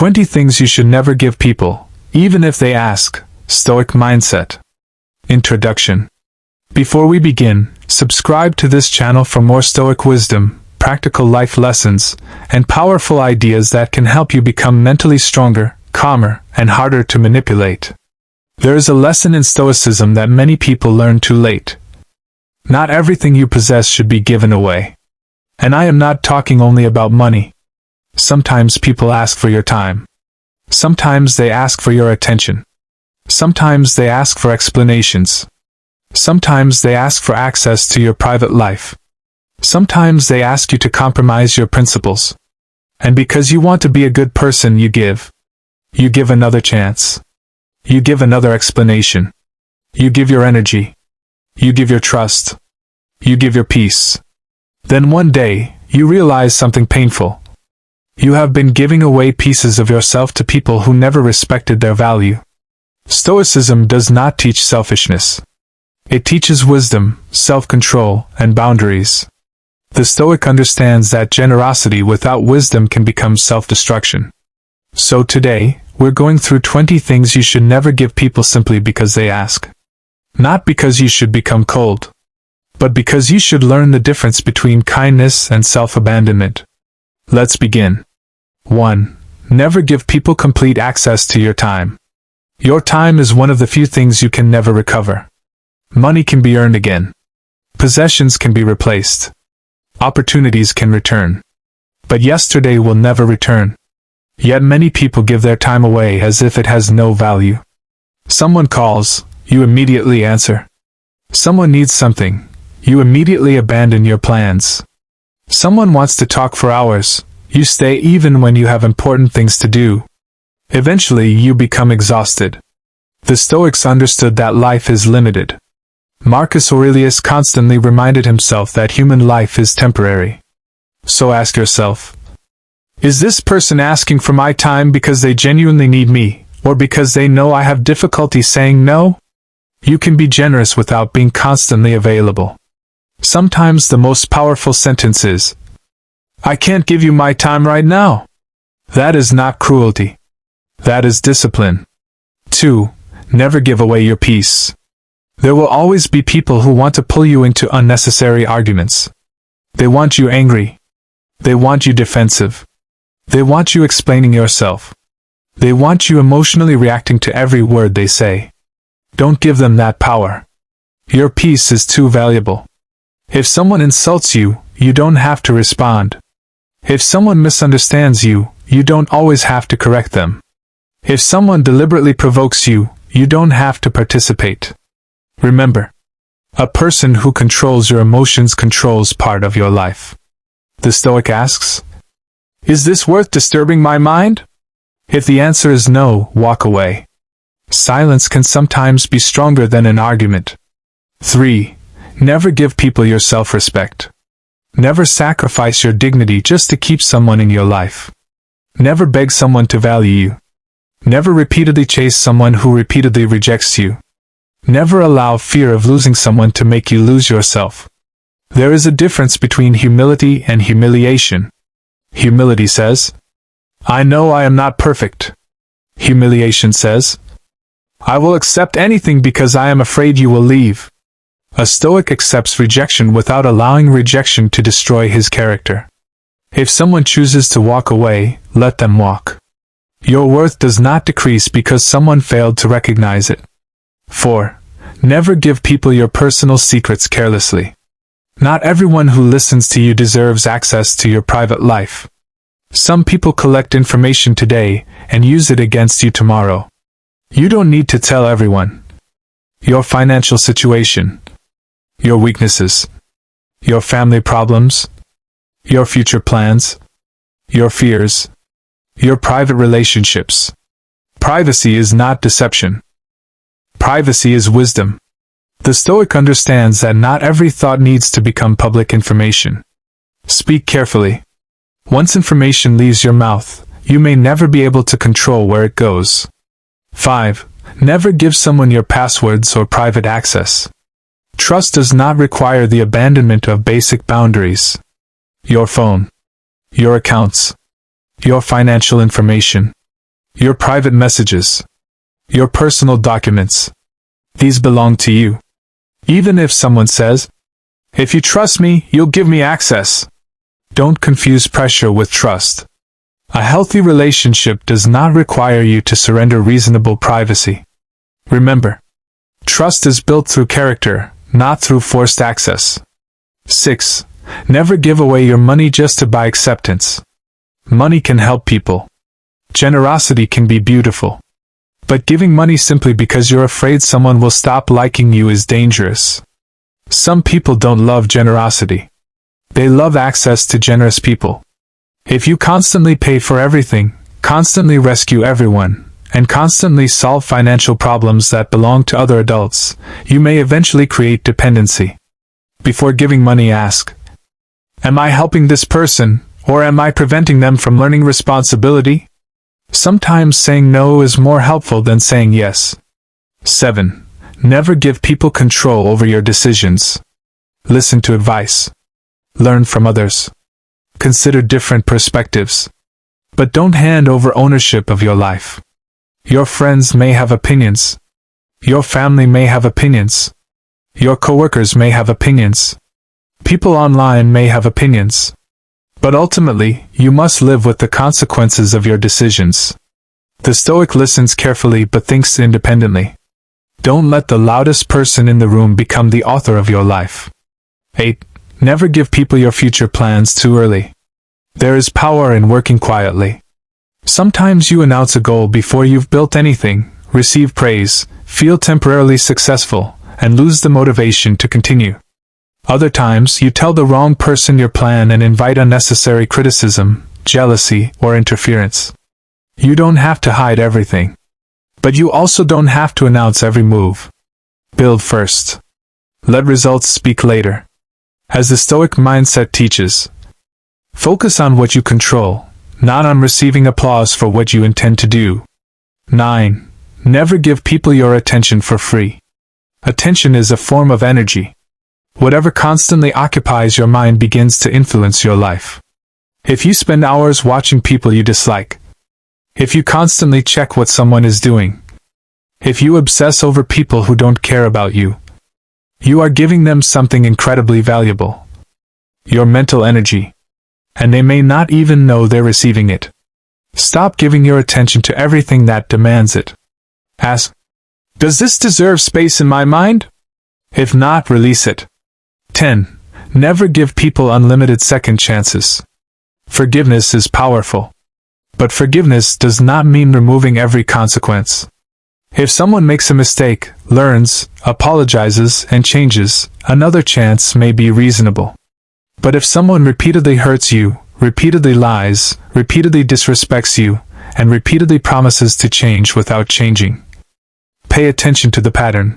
20 things you should never give people, even if they ask. Stoic mindset. Introduction. Before we begin, subscribe to this channel for more Stoic wisdom, practical life lessons, and powerful ideas that can help you become mentally stronger, calmer, and harder to manipulate. There is a lesson in Stoicism that many people learn too late. Not everything you possess should be given away. And I am not talking only about money. Sometimes people ask for your time. Sometimes they ask for your attention. Sometimes they ask for explanations. Sometimes they ask for access to your private life. Sometimes they ask you to compromise your principles. And because you want to be a good person, you give. You give another chance. You give another explanation. You give your energy. You give your trust. You give your peace. Then one day, you realize something painful. You have been giving away pieces of yourself to people who never respected their value. Stoicism does not teach selfishness. It teaches wisdom, self-control, and boundaries. The Stoic understands that generosity without wisdom can become self-destruction. So today, we're going through 20 things you should never give people simply because they ask. Not because you should become cold, but because you should learn the difference between kindness and self-abandonment. Let's begin. 1. Never give people complete access to your time. Your time is one of the few things you can never recover. Money can be earned again. Possessions can be replaced. Opportunities can return. But yesterday will never return. Yet many people give their time away as if it has no value. Someone calls, you immediately answer. Someone needs something, you immediately abandon your plans. Someone wants to talk for hours, you stay even when you have important things to do. Eventually you become exhausted. The Stoics understood that life is limited. Marcus Aurelius constantly reminded himself that human life is temporary. So ask yourself, is this person asking for my time because they genuinely need me, or because they know I have difficulty saying no? You can be generous without being constantly available. Sometimes the most powerful sentence is, I can't give you my time right now. That is not cruelty. That is discipline. 2. Never give away your peace. There will always be people who want to pull you into unnecessary arguments. They want you angry. They want you defensive. They want you explaining yourself. They want you emotionally reacting to every word they say. Don't give them that power. Your peace is too valuable. If someone insults you, you don't have to respond. If someone misunderstands you, you don't always have to correct them. If someone deliberately provokes you, you don't have to participate. Remember, a person who controls your emotions controls part of your life. The Stoic asks, is this worth disturbing my mind? If the answer is no, walk away. Silence can sometimes be stronger than an argument. 3. Never give people your self-respect. Never sacrifice your dignity just to keep someone in your life. Never beg someone to value you. Never repeatedly chase someone who repeatedly rejects you. Never allow fear of losing someone to make you lose yourself. There is a difference between humility and humiliation. Humility says, I know I am not perfect. Humiliation says, I will accept anything because I am afraid you will leave. A Stoic accepts rejection without allowing rejection to destroy his character. If someone chooses to walk away, let them walk. Your worth does not decrease because someone failed to recognize it. 4. Never give people your personal secrets carelessly. Not everyone who listens to you deserves access to your private life. Some people collect information today and use it against you tomorrow. You don't need to tell everyone. Your financial situation, your weaknesses, your family problems, your future plans, your fears, your private relationships. Privacy is not deception. Privacy is wisdom. The Stoic understands that not every thought needs to become public information. Speak carefully. Once information leaves your mouth, you may never be able to control where it goes. 5. Never give someone your passwords or private access. Trust does not require the abandonment of basic boundaries. Your phone, your accounts, your financial information, Your private messages. Your personal documents. These belong to you. Even if someone says, "If you trust me, you'll give me access." Don't confuse pressure with trust. A healthy relationship does not require you to surrender reasonable privacy. Remember, trust is built through character, not through forced access. 6. Never give away your money just to buy acceptance. Money can help people. Generosity can be beautiful. But giving money simply because you're afraid someone will stop liking you is dangerous. Some people don't love generosity. They love access to generous people. If you constantly pay for everything, constantly rescue everyone, and constantly solve financial problems that belong to other adults, you may eventually create dependency. Before giving money, ask, "Am I helping this person, or am I preventing them from learning responsibility?" Sometimes saying no is more helpful than saying yes. 7. Never give people control over your decisions. Listen to advice. Learn from others. Consider different perspectives. But don't hand over ownership of your life. Your friends may have opinions. Your family may have opinions. Your coworkers may have opinions. People online may have opinions. But ultimately, you must live with the consequences of your decisions. The Stoic listens carefully but thinks independently. Don't let the loudest person in the room become the author of your life. 8. Never give people your future plans too early. There is power in working quietly. Sometimes you announce a goal before you've built anything, receive praise, feel temporarily successful, and lose the motivation to continue. Other times, you tell the wrong person your plan and invite unnecessary criticism, jealousy, or interference. You don't have to hide everything. But you also don't have to announce every move. Build first. Let results speak later. As the Stoic mindset teaches, focus on what you control, not on receiving applause for what you intend to do. 9. Never give people your attention for free. Attention is a form of energy. Whatever constantly occupies your mind begins to influence your life. If you spend hours watching people you dislike, if you constantly check what someone is doing, if you obsess over people who don't care about you, you are giving them something incredibly valuable. Your mental energy. And they may not even know they're receiving it. Stop giving your attention to everything that demands it. Ask, "Does this deserve space in my mind?" If not, release it. 10. Never give people unlimited second chances. Forgiveness is powerful. But forgiveness does not mean removing every consequence. If someone makes a mistake, learns, apologizes, and changes, another chance may be reasonable. But if someone repeatedly hurts you, repeatedly lies, repeatedly disrespects you, and repeatedly promises to change without changing, pay attention to the pattern.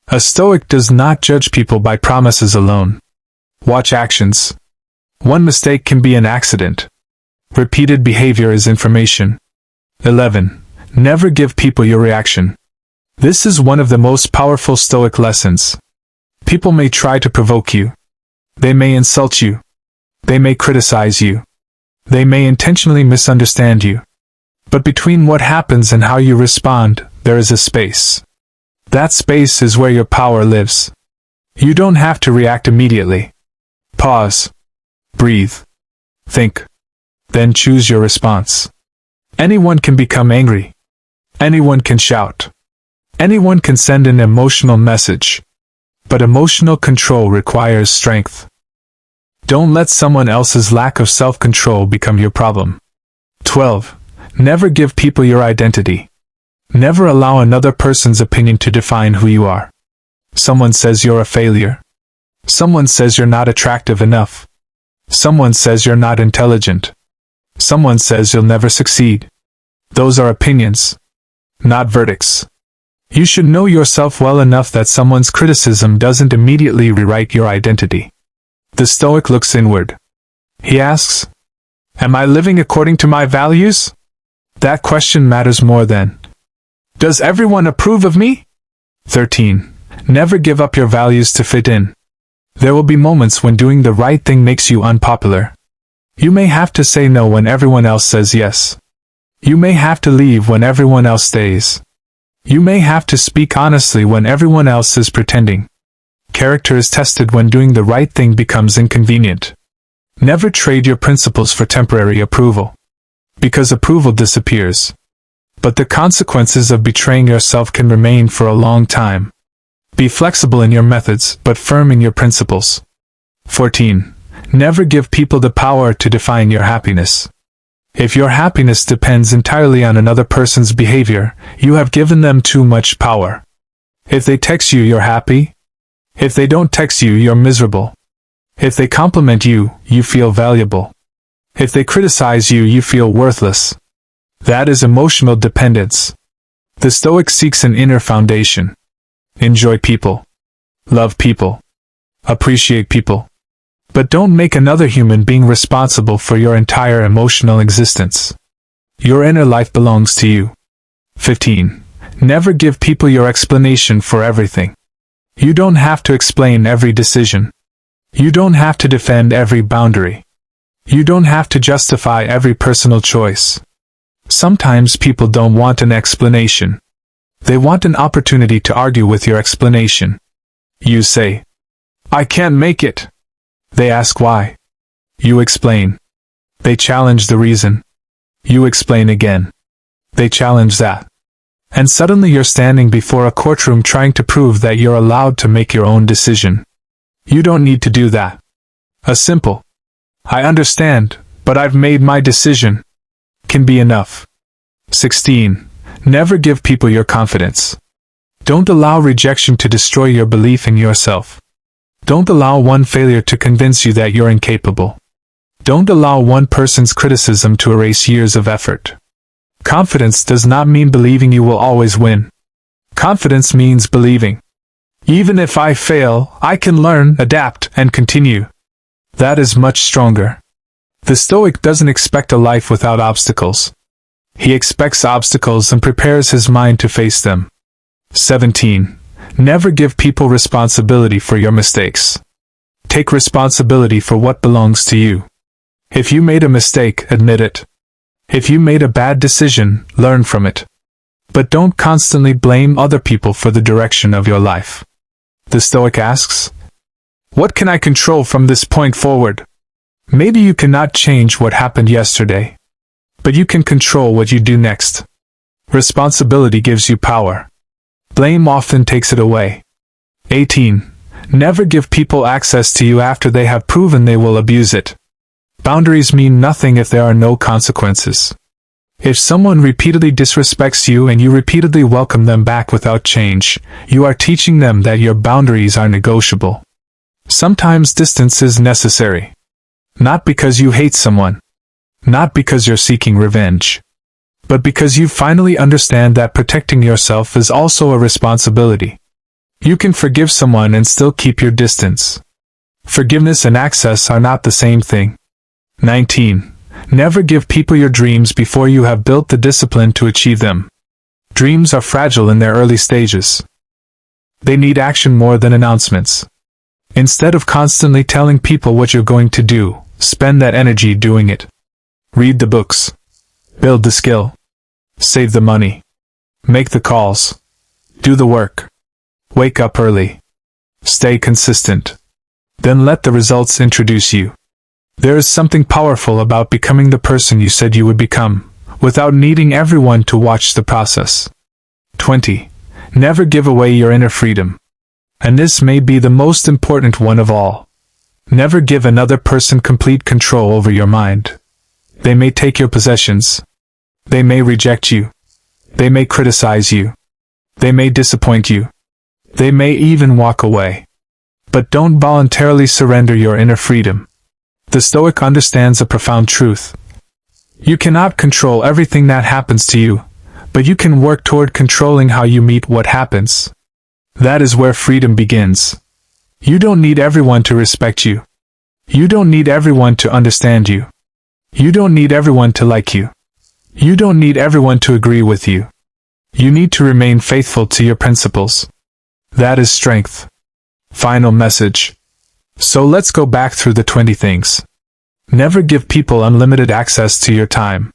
A Stoic does not judge people by promises alone. Watch actions. One mistake can be an accident. Repeated behavior is information. 11. Never give people your reaction. This is one of the most powerful Stoic lessons. People may try to provoke you. They may insult you. They may criticize you. They may intentionally misunderstand you. But between what happens and how you respond, there is a space. That space is where your power lives. You don't have to react immediately. Pause. Breathe. Think. Then choose your response. Anyone can become angry. Anyone can shout. Anyone can send an emotional message. But emotional control requires strength. Don't let someone else's lack of self-control become your problem. 12. Never give people your identity. Never allow another person's opinion to define who you are. Someone says you're a failure. Someone says you're not attractive enough. Someone says you're not intelligent. Someone says you'll never succeed. Those are opinions, not verdicts. You should know yourself well enough that someone's criticism doesn't immediately rewrite your identity. The Stoic looks inward. He asks, "Am I living according to my values?" That question matters more than, "Does everyone approve of me?" 13. Never give up your values to fit in. There will be moments when doing the right thing makes you unpopular. You may have to say no when everyone else says yes. You may have to leave when everyone else stays. You may have to speak honestly when everyone else is pretending. Character is tested when doing the right thing becomes inconvenient. Never trade your principles for temporary approval, because approval disappears. But the consequences of betraying yourself can remain for a long time. Be flexible in your methods, but firm in your principles. 14. Never give people the power to define your happiness. If your happiness depends entirely on another person's behavior, you have given them too much power. If they text you, you're happy. If they don't text you, you're miserable. If they compliment you, you feel valuable. If they criticize you, you feel worthless. That is emotional dependence. The Stoic seeks an inner foundation. Enjoy people. Love people. Appreciate people. But don't make another human being responsible for your entire emotional existence. Your inner life belongs to you. 15. Never give people your explanation for everything. You don't have to explain every decision. You don't have to defend every boundary. You don't have to justify every personal choice. Sometimes people don't want an explanation. They want an opportunity to argue with your explanation. You say, "I can't make it." They ask why. You explain. They challenge the reason. You explain again. They challenge that. And suddenly you're standing before a courtroom trying to prove that you're allowed to make your own decision. You don't need to do that. A simple, "I understand, but I've made my decision," can be enough. 16. Never give people your confidence. Don't allow rejection to destroy your belief in yourself. Don't allow one failure to convince you that you're incapable. Don't allow one person's criticism to erase years of effort. Confidence does not mean believing you will always win. Confidence means believing, "Even if I fail, I can learn, adapt, and continue." That is much stronger. The Stoic doesn't expect a life without obstacles. He expects obstacles and prepares his mind to face them. 17. Never give people responsibility for your mistakes. Take responsibility for what belongs to you. If you made a mistake, admit it. If you made a bad decision, learn from it. But don't constantly blame other people for the direction of your life. The Stoic asks, "What can I control from this point forward?" Maybe you cannot change what happened yesterday, but you can control what you do next. Responsibility gives you power. Blame often takes it away. 18. Never give people access to you after they have proven they will abuse it. Boundaries mean nothing if there are no consequences. If someone repeatedly disrespects you and you repeatedly welcome them back without change, you are teaching them that your boundaries are negotiable. Sometimes distance is necessary. Not because you hate someone. Not because you're seeking revenge. But because you finally understand that protecting yourself is also a responsibility. You can forgive someone and still keep your distance. Forgiveness and access are not the same thing. 19. Never give people your dreams before you have built the discipline to achieve them. Dreams are fragile in their early stages. They need action more than announcements. Instead of constantly telling people what you're going to do, spend that energy doing it. Read the books. Build the skill. Save the money. Make the calls. Do the work. Wake up early. Stay consistent. Then let the results introduce you. There is something powerful about becoming the person you said you would become, without needing everyone to watch the process. 20. Never give away your inner freedom. And this may be the most important one of all. Never give another person complete control over your mind. They may take your possessions. They may reject you. They may criticize you. They may disappoint you. They may even walk away. But don't voluntarily surrender your inner freedom. The Stoic understands a profound truth. You cannot control everything that happens to you, but you can work toward controlling how you meet what happens. That is where freedom begins. You don't need everyone to respect you. You don't need everyone to understand you. You don't need everyone to like you. You don't need everyone to agree with you. You need to remain faithful to your principles. That is strength. Final message. So let's go back through the 20 things. Never give people unlimited access to your time.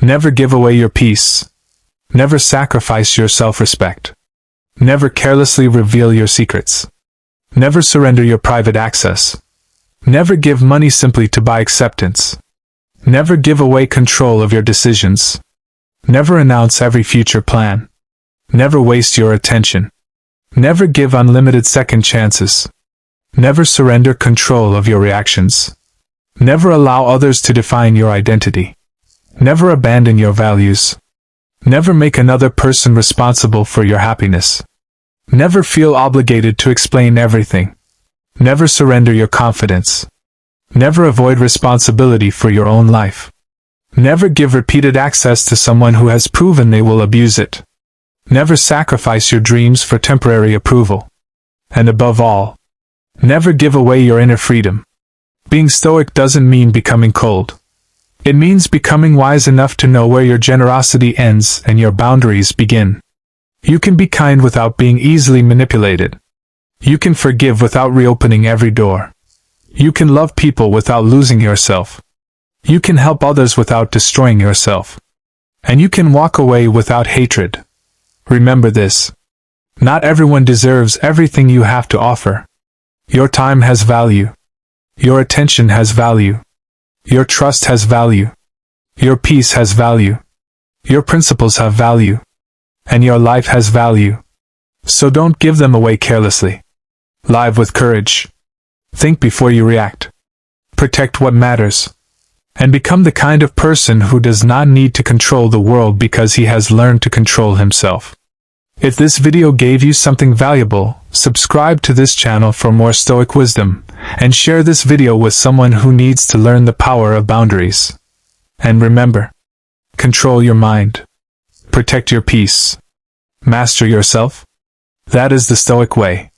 Never give away your peace. Never sacrifice your self-respect. Never carelessly reveal your secrets. Never surrender your private access. Never give money simply to buy acceptance. Never give away control of your decisions. Never announce every future plan. Never waste your attention. Never give unlimited second chances. Never surrender control of your reactions. Never allow others to define your identity. Never abandon your values. Never make another person responsible for your happiness. Never feel obligated to explain everything. Never surrender your confidence. Never avoid responsibility for your own life. Never give repeated access to someone who has proven they will abuse it. Never sacrifice your dreams for temporary approval. And above all, never give away your inner freedom. Being stoic doesn't mean becoming cold. It means becoming wise enough to know where your generosity ends and your boundaries begin. You can be kind without being easily manipulated. You can forgive without reopening every door. You can love people without losing yourself. You can help others without destroying yourself. And you can walk away without hatred. Remember this. Not everyone deserves everything you have to offer. Your time has value. Your attention has value. Your trust has value. Your peace has value. Your principles have value. And your life has value. So don't give them away carelessly. Live with courage. Think before you react. Protect what matters. And become the kind of person who does not need to control the world because he has learned to control himself. If this video gave you something valuable, subscribe to this channel for more Stoic wisdom, and share this video with someone who needs to learn the power of boundaries. And remember, control your mind. Protect your peace. Master yourself. That is the Stoic way.